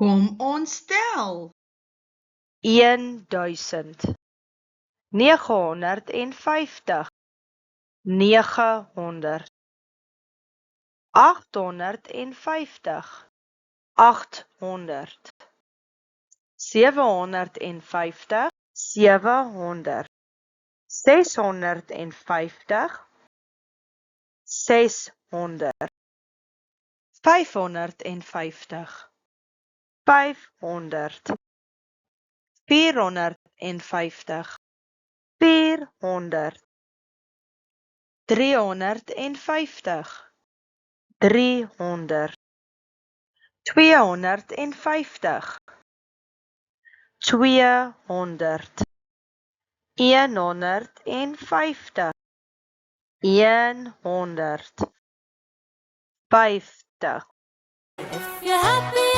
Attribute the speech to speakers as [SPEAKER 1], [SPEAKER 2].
[SPEAKER 1] Kom ons tel.
[SPEAKER 2] 1000 950 900 850 800 750 700 650 600 550 500 450 400 350 300 250 200 150 150
[SPEAKER 3] If you're happy